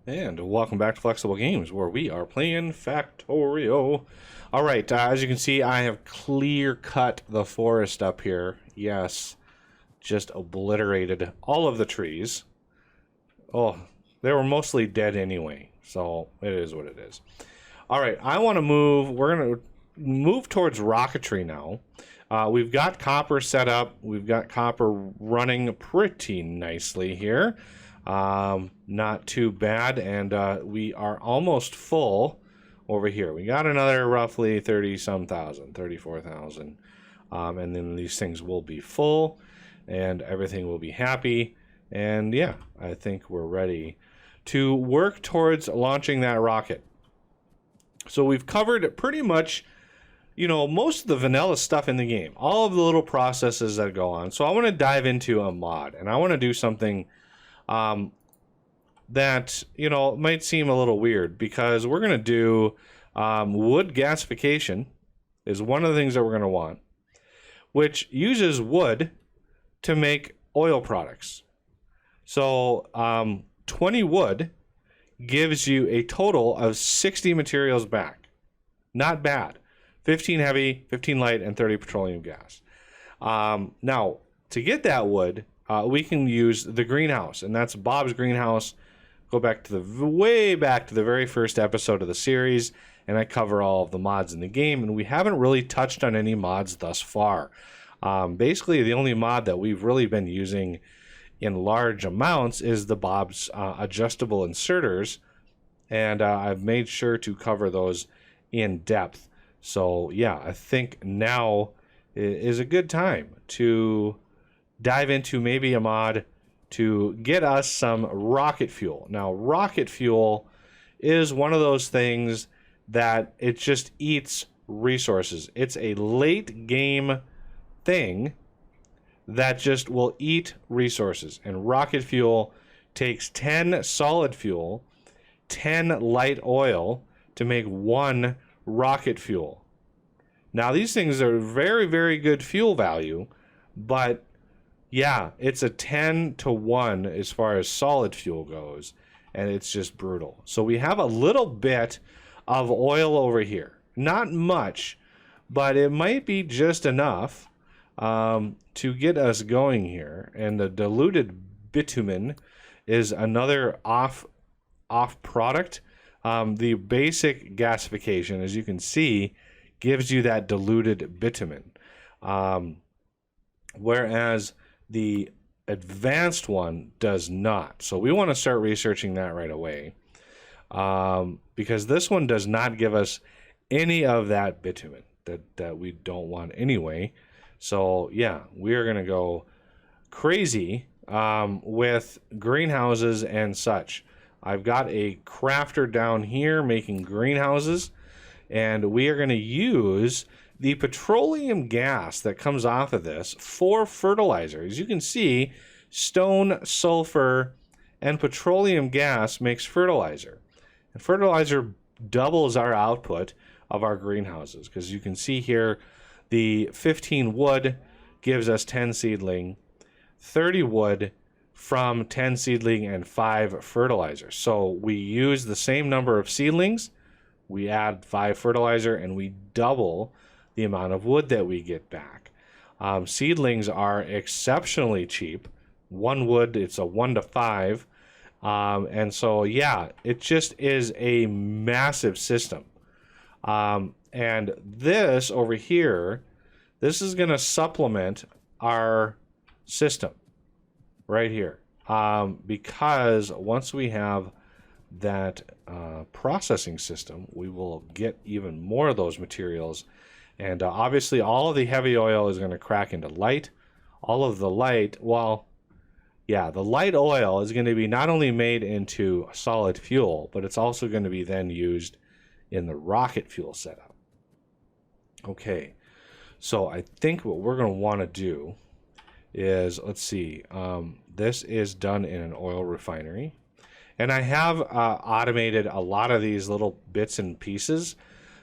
And welcome back to Flexible Games, where we are playing Factorio. Alright, as you can see, I have clear-cut the forest up here. Yes, just obliterated all of the trees. Oh, they were mostly dead anyway, so it is what it is. Alright, I want to move, we're going to move towards Rocketry now. We've got copper set up, we've got copper running pretty nicely here. Not too bad, and we are almost full over here. We got another roughly 30-some thousand, 34,000, and then these things will be full, and everything will be happy, and yeah, I think we're ready to work towards launching that rocket. So we've covered pretty much, you know, most of the vanilla stuff in the game, all of the little processes that go on. So I want to dive into a mod, and I want to do something that, you know, might seem a little weird, because we're going to do wood gasification is one of the things that we're going to want, which uses wood to make oil products. So 20 wood gives you a total of 60 materials back. Not bad. 15 heavy, 15 light, and 30 petroleum gas. Now, to get that wood, we can use the greenhouse, and that's Bob's greenhouse. Go back to way back to the very first episode of the series, and I cover all of the mods in the game, and we haven't really touched on any mods thus far. Basically, the only mod that we've really been using in large amounts is the Bob's adjustable inserters, and I've made sure to cover those in depth. So yeah, I think now is a good time to dive into maybe a mod to get us some rocket fuel. Now, rocket fuel is one of those things that it just eats resources. It's a late game thing that just will eat resources. And rocket fuel takes 10 solid fuel, 10 light oil to make 1 rocket fuel. Now, these things are very, very good fuel value, but yeah, it's a 10-to-1 as far as solid fuel goes, and it's just brutal. So we have a little bit of oil over here. Not much, but it might be just enough to get us going here. And the diluted bitumen is another off product. The basic gasification, as you can see, gives you that diluted bitumen, whereas the advanced one does not. So we want to start researching that right away, because this one does not give us any of that bitumen that we don't want anyway. So yeah, we are going to go crazy with greenhouses and such. I've got a crafter down here making greenhouses, and we are going to use the petroleum gas that comes off of this for fertilizer. As you can see, stone, sulfur, and petroleum gas makes fertilizer. And fertilizer doubles our output of our greenhouses, because you can see here the 15 wood gives us 10 seedling, 30 wood from 10 seedling, and 5 fertilizer. So we use the same number of seedlings, we add 5 fertilizer, and we double the amount of wood that we get back. Seedlings are exceptionally cheap. 1 wood, it's a 1 to 5. And so, yeah, it just is a massive system. And this over here, this is going to supplement our system right here. Because once we have that processing system, we will get even more of those materials. And obviously all of the heavy oil is going to crack into light. All of the light, well, yeah, the light oil is going to be not only made into solid fuel, but it's also going to be then used in the rocket fuel setup. Okay, so I think what we're going to want to do is, let's see, this is done in an oil refinery. And I have automated a lot of these little bits and pieces.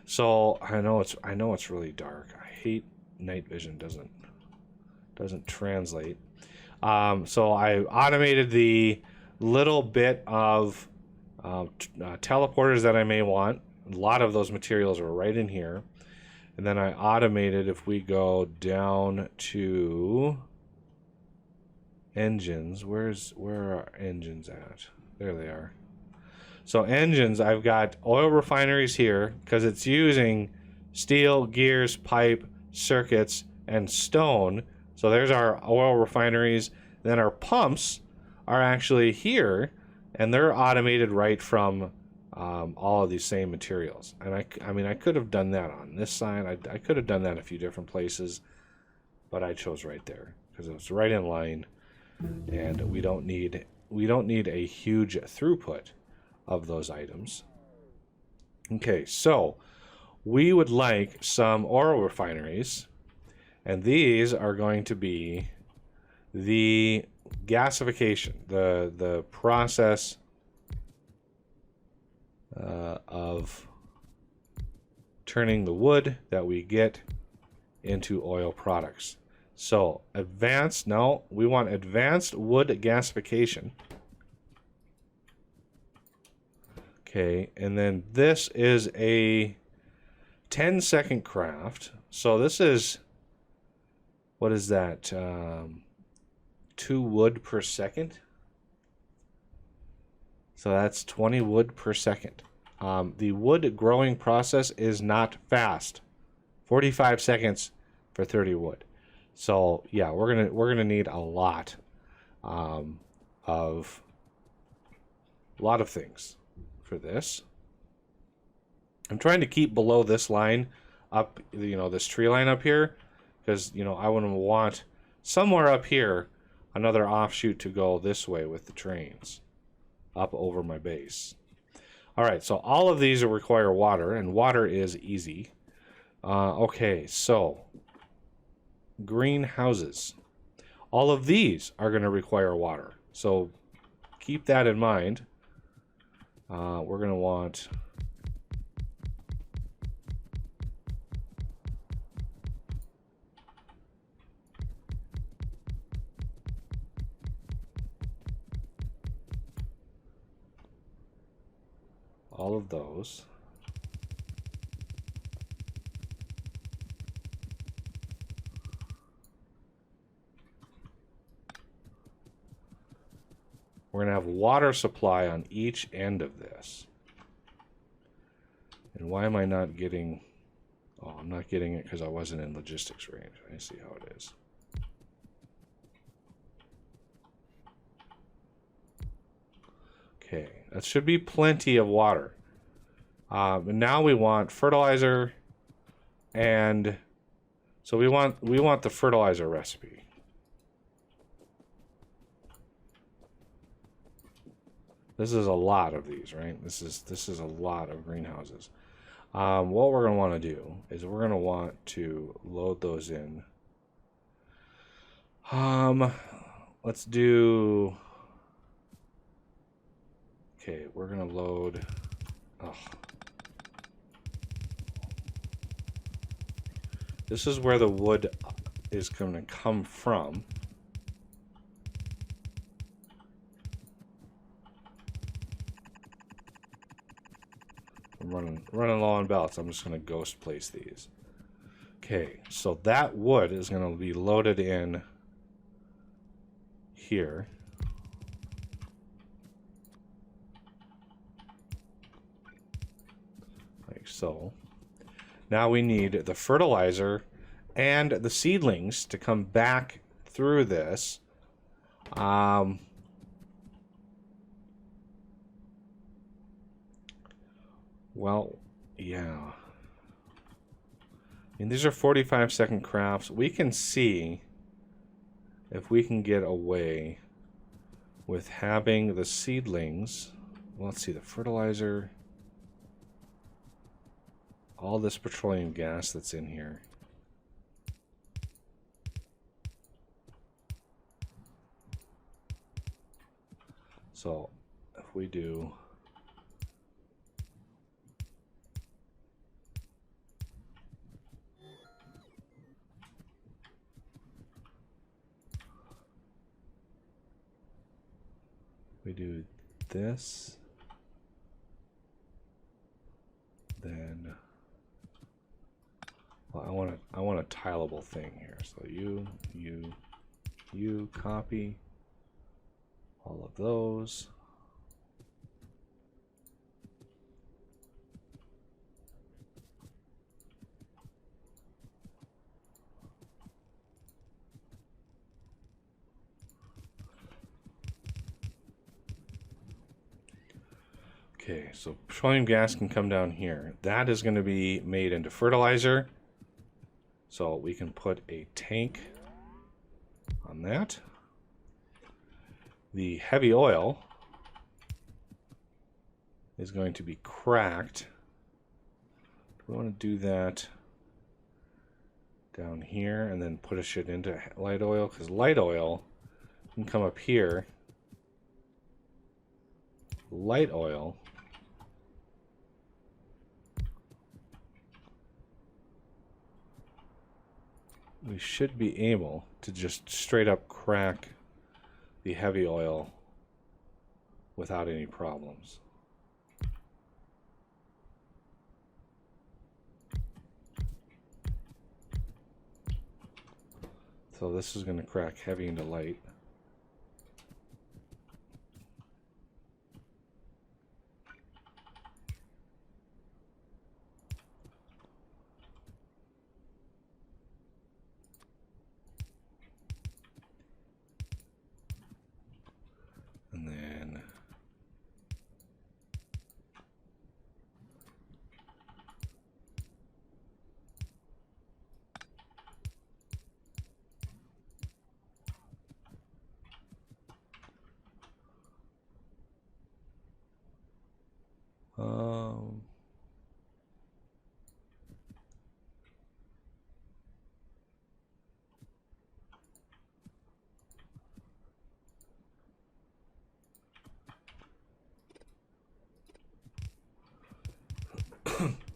So I know it's really dark. I hate night vision doesn't translate. So I automated the little bit of teleporters that I may want. A lot of those materials are right in here. And then I automated, if we go down to engines, where are engines at? There they are. So engines, I've got oil refineries here because it's using steel, gears, pipe, circuits, and stone. So there's our oil refineries. Then our pumps are actually here, and they're automated right from all of these same materials. And I mean, I could have done that on this side. I could have done that a few different places, but I chose right there because it was right in line, and we don't need a huge throughput of those items. Okay, so we would like some oil refineries, and these are going to be the gasification, the process of turning the wood that we get into oil products. So we want advanced wood gasification. Okay, and then this is a 10-second craft. So this is, what is that? 2 wood per second. So that's 20 wood per second. The wood growing process is not fast. 45 seconds for 30 wood. So yeah, we're gonna need a lot of things for this. I'm trying to keep below this line up, this tree line up here, because I wouldn't want somewhere up here another offshoot to go this way with the trains up over my base. All right, so all of these will require water, and water is easy. Okay, so greenhouses. All of these are going to require water, so keep that in mind. We're going to want all of those. We're going to have water supply on each end of this. And why am I not getting... Oh, I'm not getting it because I wasn't in logistics range. I see how it is. Okay, that should be plenty of water. And now we want fertilizer, and so we want the fertilizer recipe. This is a lot of these, right? This is a lot of greenhouses. What we're going to want to do is we're going to want to load those in. Let's do... Okay, we're going to load... Oh. This is where the wood is going to come from. I'm running low on belts. I'm just going to ghost place these. Okay, so that wood is going to be loaded in here. Like so. Now we need the fertilizer and the seedlings to come back through this. Well, yeah. I mean, these are 45-second crafts. We can see if we can get away with having the seedlings. Well, let's see, the fertilizer. All this petroleum gas that's in here. So, if we do... We do this. Then well, I want a tileable thing here. So you copy all of those. Okay, so petroleum gas can come down here. That is going to be made into fertilizer. So we can put a tank on that. The heavy oil is going to be cracked. We want to do that down here and then put a shit into light oil, because light oil can come up here. Light oil we should be able to just straight up crack the heavy oil without any problems. So this is going to crack heavy into light. And then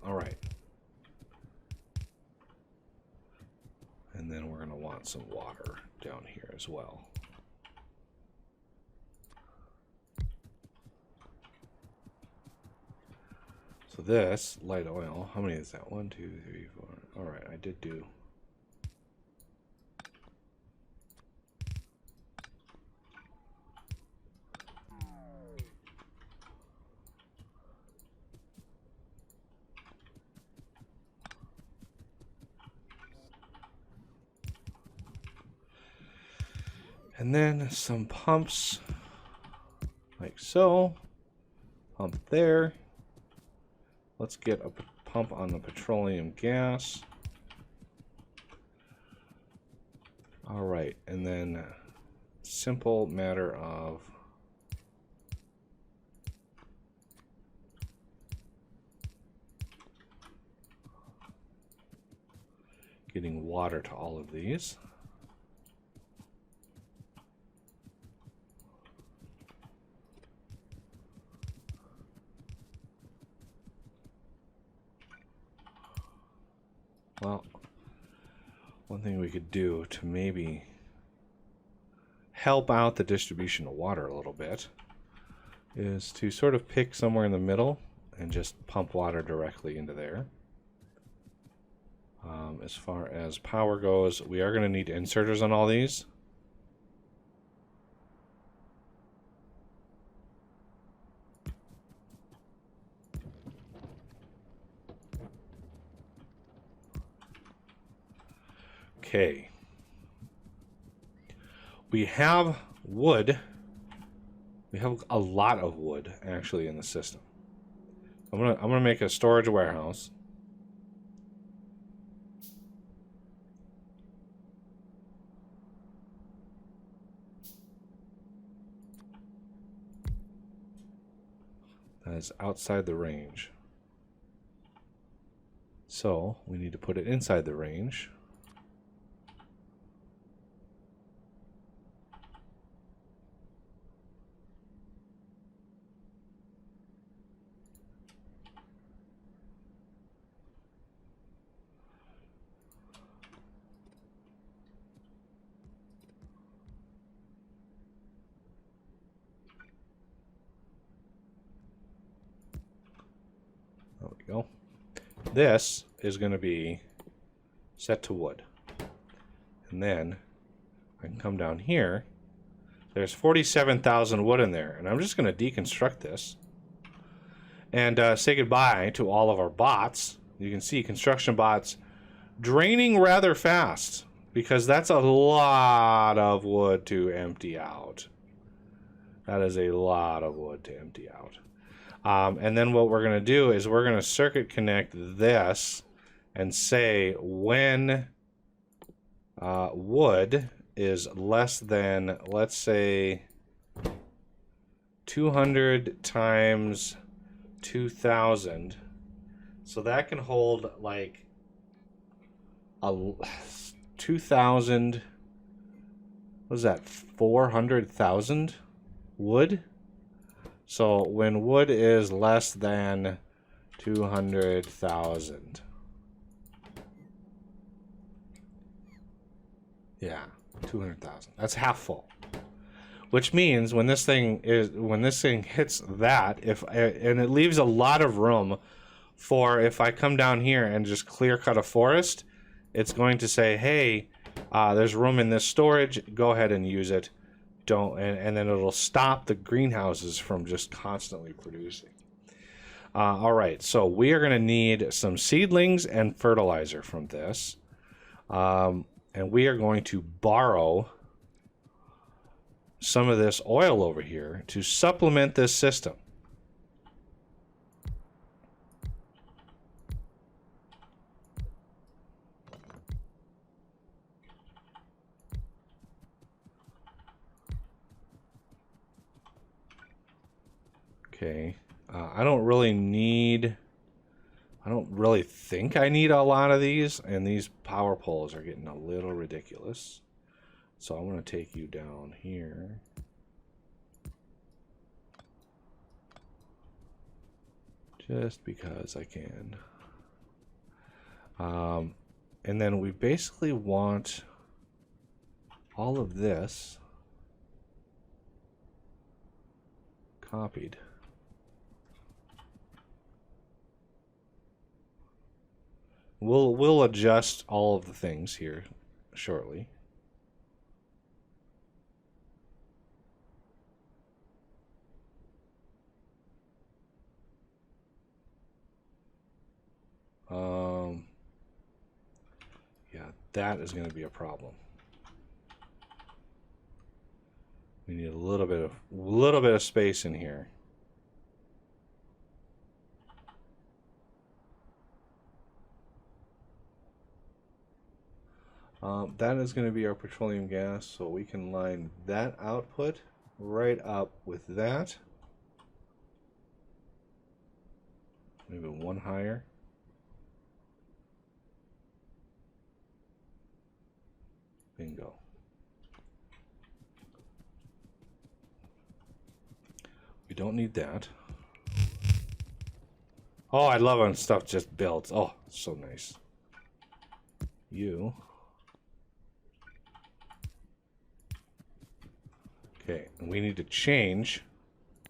all right. And then we're going to want some water down here as well. So this light oil, how many is that? 1, 2, 3, 4. All right, I did do. And then some pumps, like so. Pump there. Let's get a pump on the petroleum gas. All right, and then simple matter of getting water to all of these. Well, one thing we could do to maybe help out the distribution of water a little bit is to sort of pick somewhere in the middle and just pump water directly into there. As far as power goes, we are going to need inserters on all these. Okay. We have wood. We have a lot of wood actually in the system. I'm gonna make a storage warehouse. That is outside the range. So we need to put it inside the range. There we go. This is going to be set to wood. And then I can come down here. There's 47,000 wood in there. And I'm just going to deconstruct this. And say goodbye to all of our bots. You can see construction bots draining rather fast. Because that's a lot of wood to empty out. That is a lot of wood to empty out. And then what we're going to do is we're going to circuit connect this and say when wood is less than, let's say, 200 times 2,000. So that can hold like a 2,000, what is that, 400,000 wood? So when wood is less than 200,000. Yeah, 200,000. That's half full. Which means when this thing hits that, and it leaves a lot of room for if I come down here and just clear cut a forest, it's going to say, hey, there's room in this storage, go ahead and use it. Don't, and then it'll stop the greenhouses from just constantly producing. All right, so we are going to need some seedlings and fertilizer from this. And we are going to borrow some of this oil over here to supplement this system. Okay, I don't really think I need a lot of these, and these power poles are getting a little ridiculous. So I'm going to take you down here. Just because I can. And then we basically want all of this copied. We'll adjust all of the things here shortly. Yeah, that is going to be a problem. We need a little bit of space in here. That is going to be our petroleum gas, so we can line that output right up with that. Maybe one higher. Bingo. We don't need that. Oh, I love when stuff just builds. Oh, so nice. You. Okay, and we need to change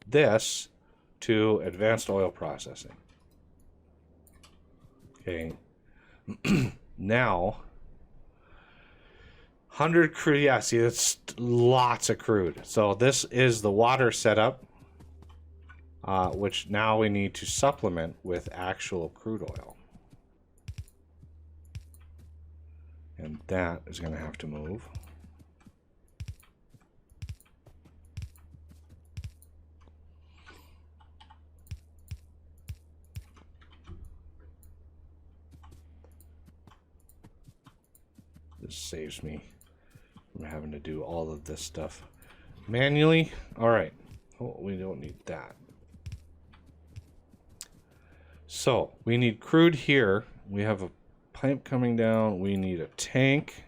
this to advanced oil processing. Okay. Now, 100 crude. Yeah, see, that's lots of crude. So this is the water setup, which now we need to supplement with actual crude oil. And that is going to have to move. This saves me from having to do all of this stuff manually. All right. Oh, we don't need that. So we need crude here. We have a pipe coming down. We need a tank,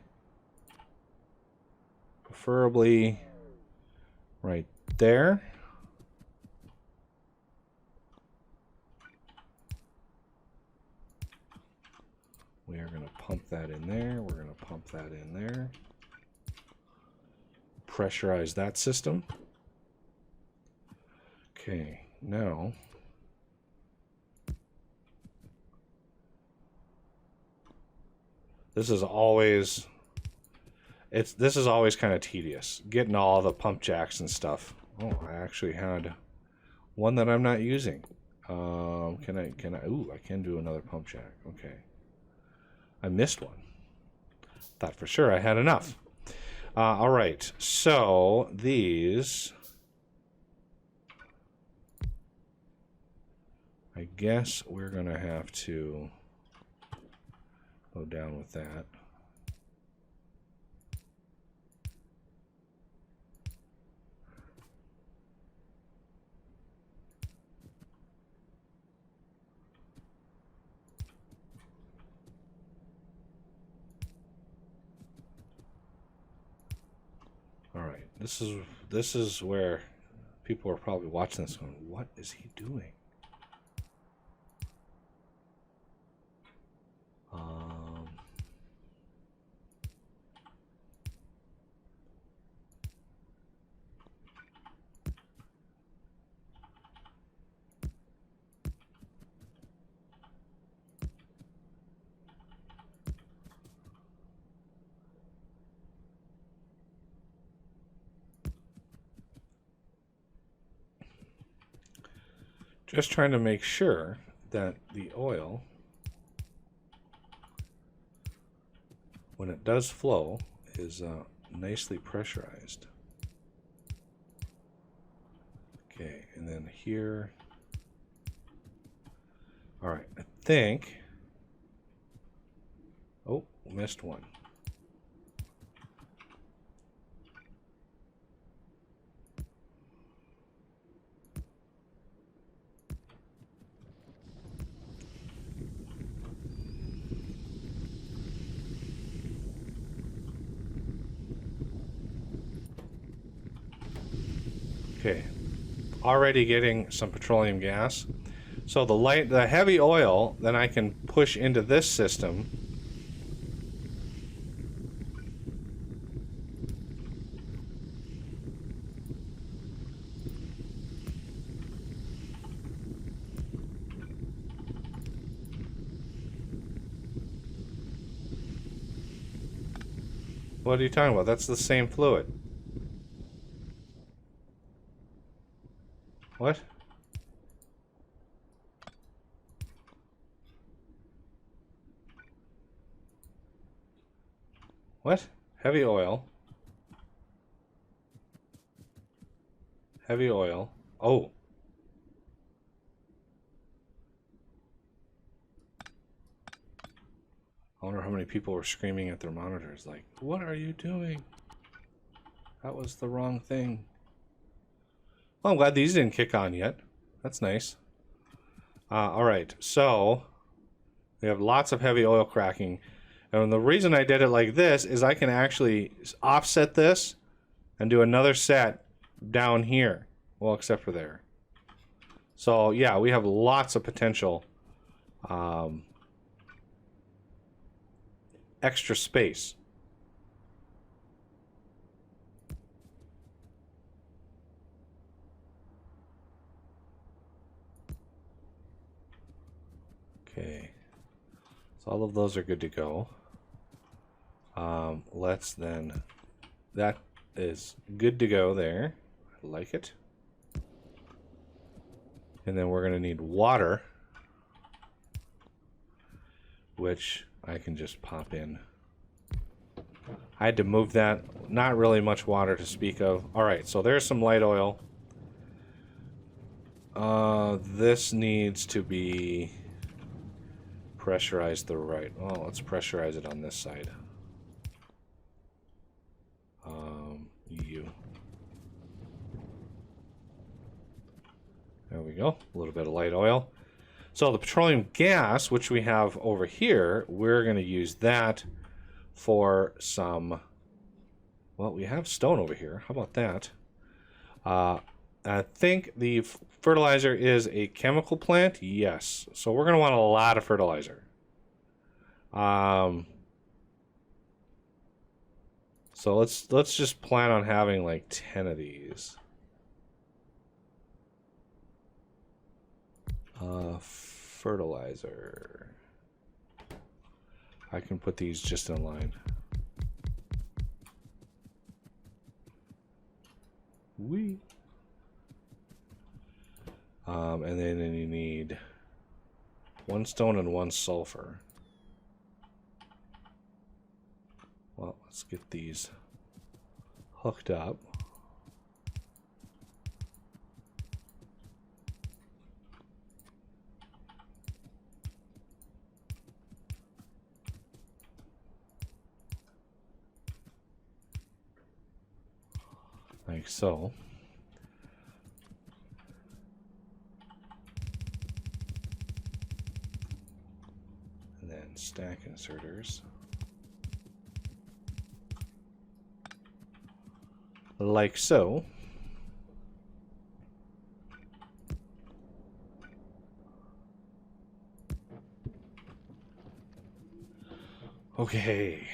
preferably right there. We are going to pump that in there. We're going to pump that in there. Pressurize that system. Okay, now This is always kind of tedious, getting all the pump jacks and stuff. Oh, I actually had one that I'm not using. Can I? Ooh, I can do another pump jack. Okay. I missed one. Thought for sure I had enough. All right. So these, I guess we're gonna have to go down with that. All right, this is where people are probably watching this going, what is he doing? Just trying to make sure that the oil, when it does flow, is nicely pressurized. Okay, and then here. All right, I think. Oh, missed one. Okay, already getting some petroleum gas. So the heavy oil, then I can push into this system. What are you talking about? That's the same fluid. What? What? Heavy oil. Heavy oil. Oh. I wonder how many people were screaming at their monitors like, what are you doing? That was the wrong thing. Well, I'm glad these didn't kick on yet. That's nice. All right, so we have lots of heavy oil cracking. And the reason I did it like this is I can actually offset this and do another set down here. Well, except for there. So, yeah, we have lots of potential extra space. Okay. So all of those are good to go. Let's then, that is good to go there. I like it. And then we're going to need water, which I can just pop in. I had to move that. Not really much water to speak of. All right, so there's some light oil. This needs to be pressurized the right. Well, let's pressurize it on this side. There we go. A little bit of light oil. So the petroleum gas, which we have over here, we're going to use that for some. Well, we have stone over here. How about that? I think the fertilizer is a chemical plant. Yes. So we're going to want a lot of fertilizer. So let's just plan on having like 10 of these. Fertilizer. I can put these just in a line. Whee! And then you need 1 stone and 1 sulfur. Well, let's get these hooked up. Like so. And then stack inserters. Like so. Okay.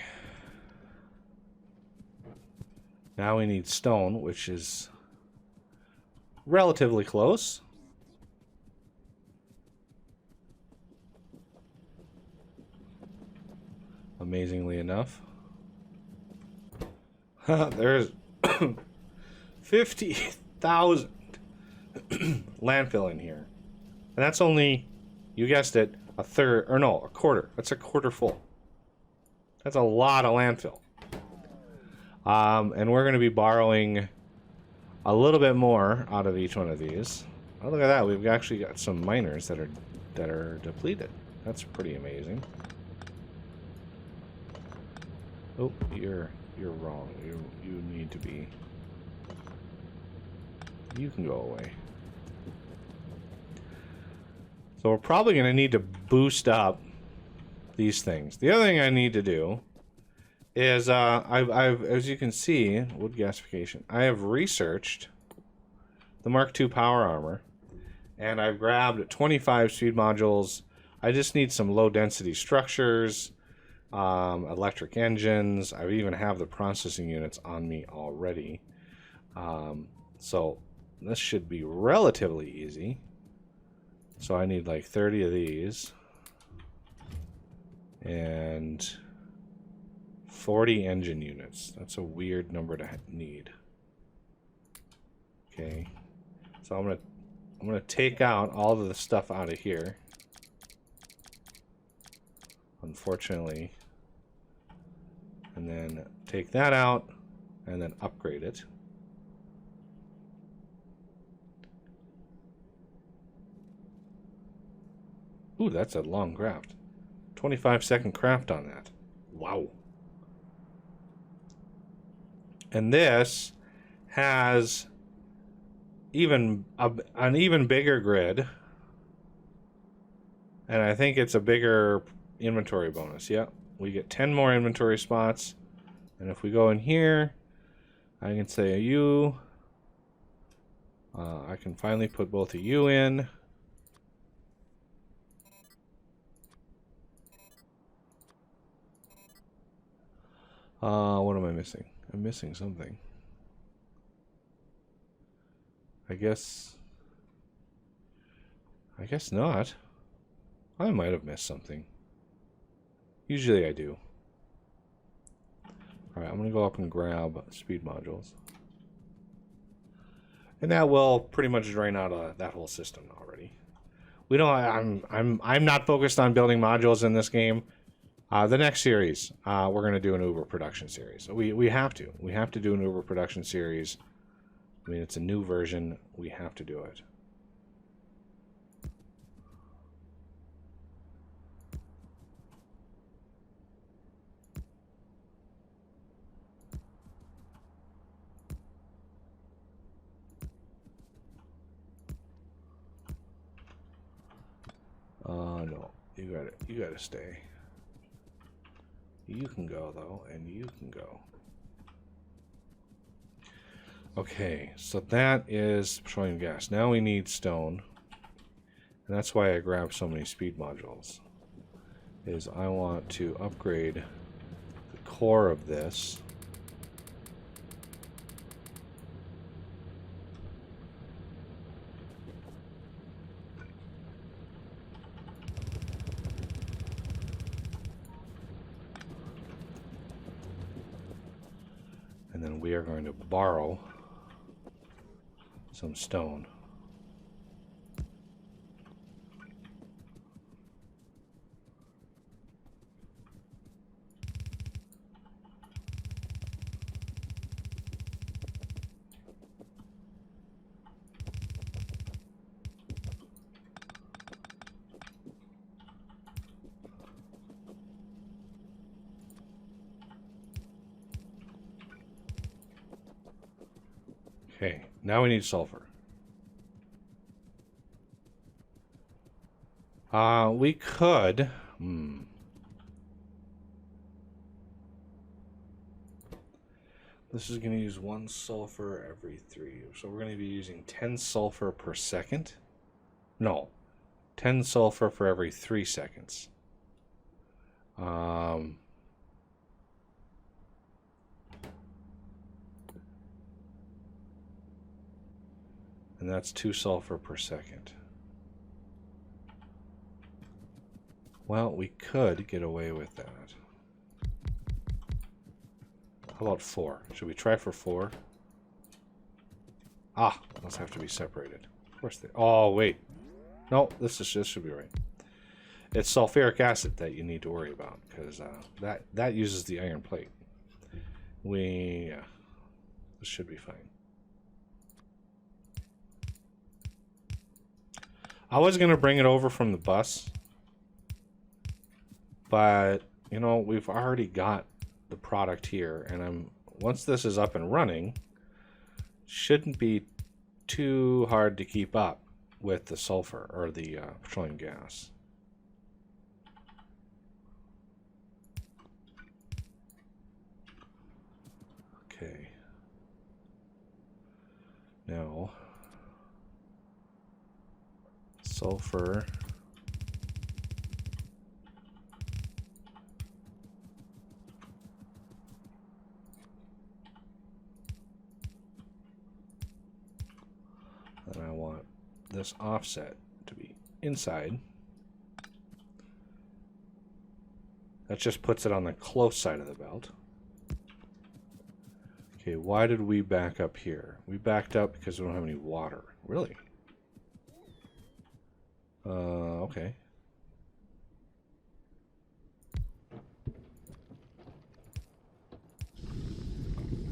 Now we need stone, which is relatively close. Amazingly enough. There's 50,000 landfill in here. And that's only, you guessed it, a third, or no, a quarter. That's a quarter full. That's a lot of landfill. And we're going to be borrowing a little bit more out of each one of these. Oh, look at that. We've actually got some miners that are depleted. That's pretty amazing. Oh, you're wrong. You need to be. You can go away. So we're probably going to need to boost up these things. The other thing I need to do is I've as you can see, wood gasification. I have researched the Mark II power armor, and I've grabbed 25 speed modules. I just need some low density structures, electric engines. I even have the processing units on me already. So this should be relatively easy. So I need like 30 of these and 40 engine units. That's a weird number to need. Okay, so I'm gonna take out all of the stuff out of here. Unfortunately, and then take that out and then upgrade it. Ooh, that's a long craft. 25-second craft on that. Wow. And this has an even bigger grid. And I think it's a bigger inventory bonus. Yep. We get 10 more inventory spots. And if we go in here, I can say a U. I can finally put both a U in. What am I missing? I'm missing something. I guess not. I might have missed something. Usually I do. Alright, I'm gonna go up and grab speed modules. And that will pretty much drain out that whole system already. We don't I'm not focused on building modules in this game. The next series, we're going to do an Uber production series. We have to. We have to do an Uber production series. I mean, it's a new version. We have to do it. No. You gotta stay. You can go, though, and you can go. Okay, so that is petroleum gas. Now we need stone. And that's why I grabbed so many speed modules. Is I want to upgrade the core of this. we are going to borrow some stone. Okay, now we need sulfur. We could... This is going to use 1 sulfur every 3. So we're going to be using 10 sulfur per second. No, 10 sulfur for every 3 seconds. And that's 2 sulfur per second. Well, we could get away with that. How about 4? Should we try for 4? Ah, those have to be separated. Of course they... Oh, wait. No, this should be right. It's sulfuric acid that you need to worry about, because that uses the iron plate. This should be fine. I was going to bring it over from the bus, but, you know, we've already got the product here, and once this is up and running, shouldn't be too hard to keep up with the sulfur, or the petroleum gas. Okay. Now, sulfur. And I want this offset to be inside. That just puts it on the close side of the belt. Okay, why did we back up here? We backed up because we don't have any water. Really? Okay.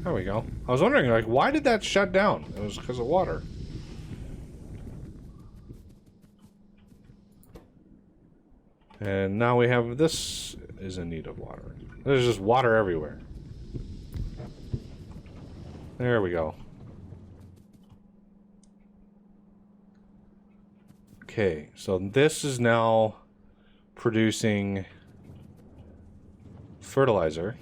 There we go. I was wondering, like, why did that shut down? It was because of water. And now we have this is in need of water. There's just water everywhere. There we go. Okay, so this is now producing fertilizer.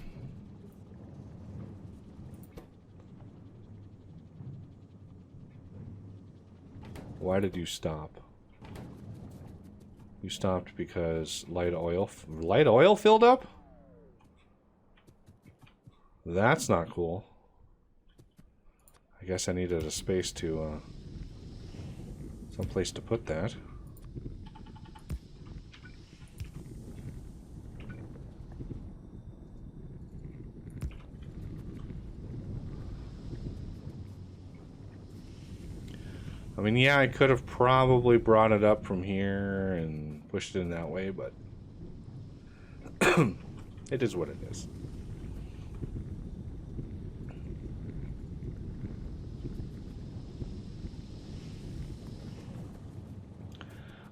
Why did you stop? You stopped because light oil filled up? That's not cool. I guess I needed a space to, some place to put that. I mean, yeah, I could have probably brought it up from here and pushed it in that way, but it is what it is.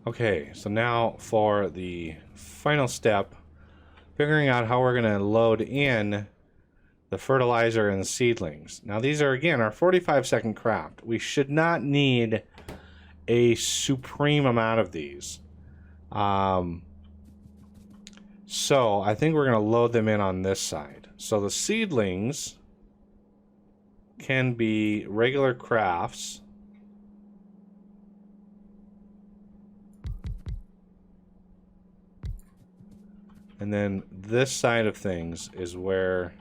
Okay, so now for the final step, figuring out how we're going to load in the fertilizer and the seedlings. Now these are, again, our 45-second craft. We should not need a supreme amount of these. So I think we're going to load them in on this side. So the seedlings can be regular crafts. And then this side of things is where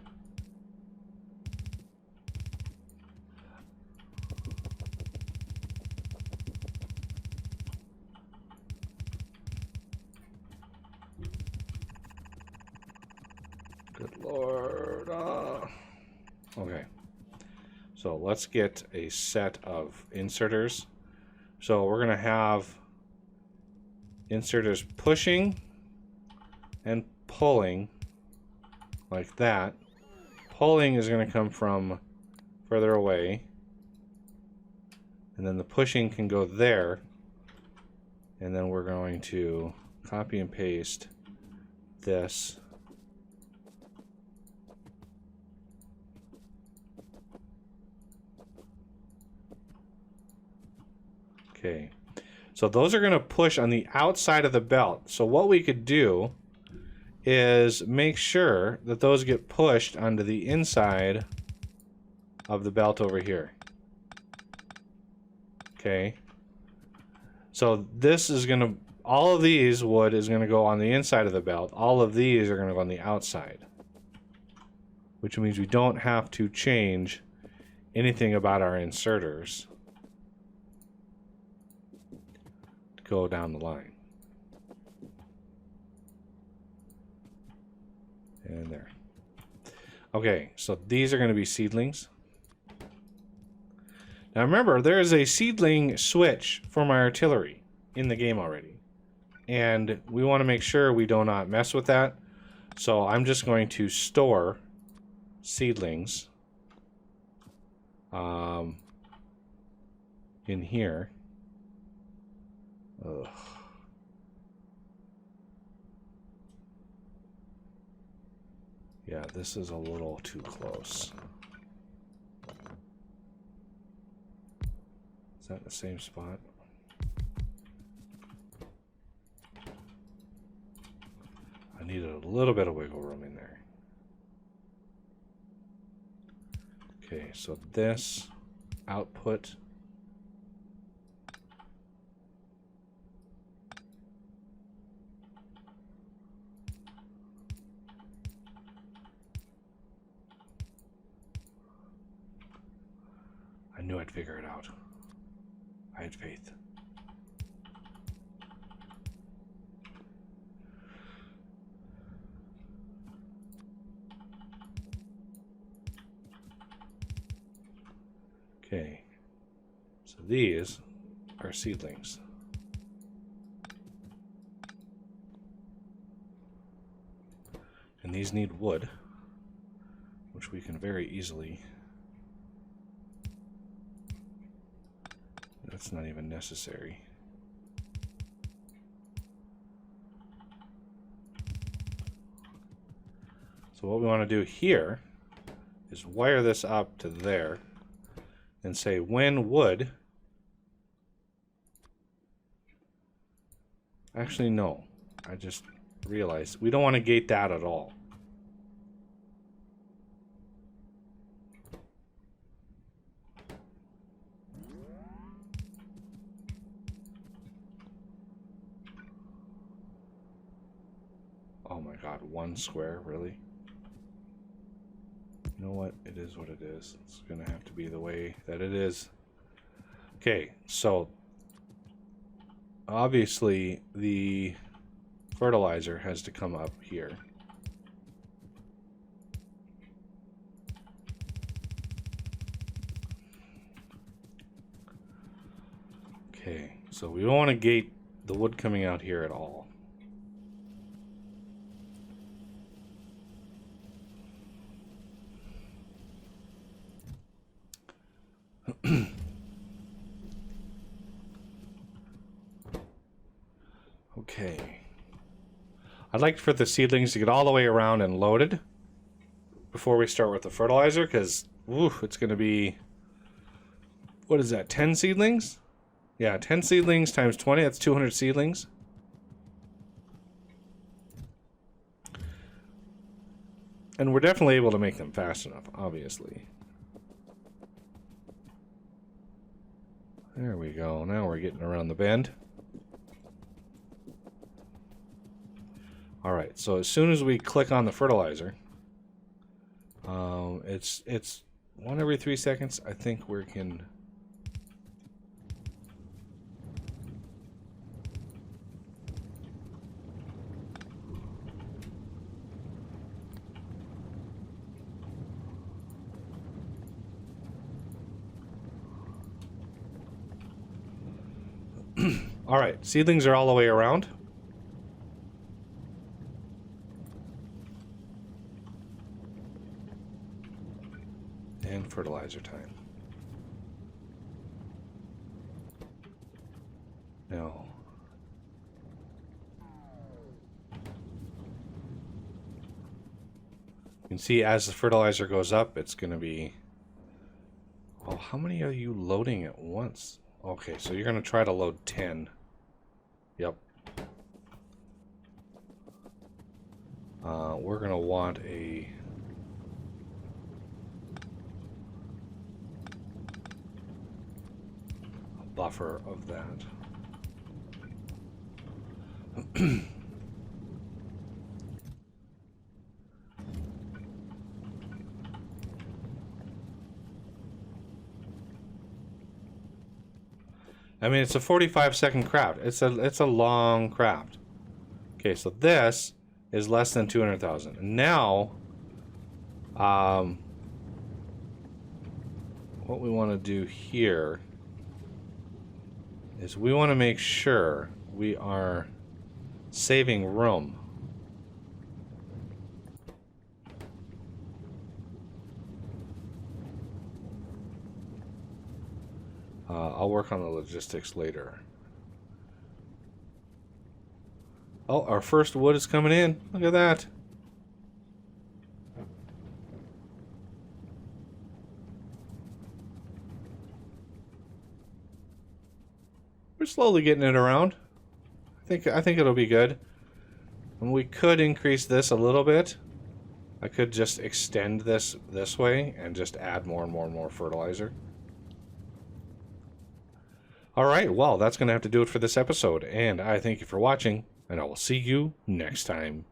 good Lord. Okay. So let's get a set of inserters. So we're going to have inserters pushing and pulling like that. Pulling is going to come from further away. And then the pushing can go there. And then we're going to copy and paste this. Okay, so those are going to push on the outside of the belt. So what we could do is make sure that those get pushed onto the inside of the belt over here. Okay, so this is going to, all of these wood is going to go on the inside of the belt. All of these are going to go on the outside, which means we don't have to change anything about our inserters to go down the line. And there. Okay, so these are going to be seedlings. Now remember, there is a seedling switch for my artillery in the game already. And we want to make sure we do not mess with that. So I'm just going to store seedlings in here. Ugh. Yeah, this is a little too close. Is that the same spot? I needed a little bit of wiggle room in there. Okay, so this output. I knew I'd figure it out. I had faith. Okay, so these are seedlings. And these need wood, which we can very easily. That's not even necessary. So what we want to do here is wire this up to there and say when wood. Actually, no. I just realized we don't want to gate that at all. Oh my god, one square, really? You know what? It is what it is. It's going to have to be the way that it is. Okay, so obviously the fertilizer has to come up here. Okay, so we don't want to gate the wood coming out here at all. Okay. I'd like for the seedlings to get all the way around and loaded before we start with the fertilizer, because it's going to be, what is that, 10 seedlings? Yeah, 10 seedlings times 20, that's 200 seedlings. And we're definitely able to make them fast enough, obviously. There we go. Now we're getting around the bend. All right, so as soon as we click on the fertilizer, it's 1 every 3 seconds. I think we can. All right, seedlings are all the way around. And fertilizer time. Now, you can see as the fertilizer goes up, it's going to be... Oh, how many are you loading at once? Okay, so you're going to try to load 10. Yep. We're going to want a... buffer of that. I mean, it's a 45-second craft. It's a long craft. Okay, so this is less than 200,000. Now, what we want to do here is we want to make sure we are saving room. I'll work on the logistics later. Oh, our first wood is coming in. Look at that. We're slowly getting it around. I think it'll be good. And we could increase this a little bit. I could just extend this way and just add more and more and more fertilizer. Alright, well, that's going to have to do it for this episode. And I thank you for watching, and I will see you next time.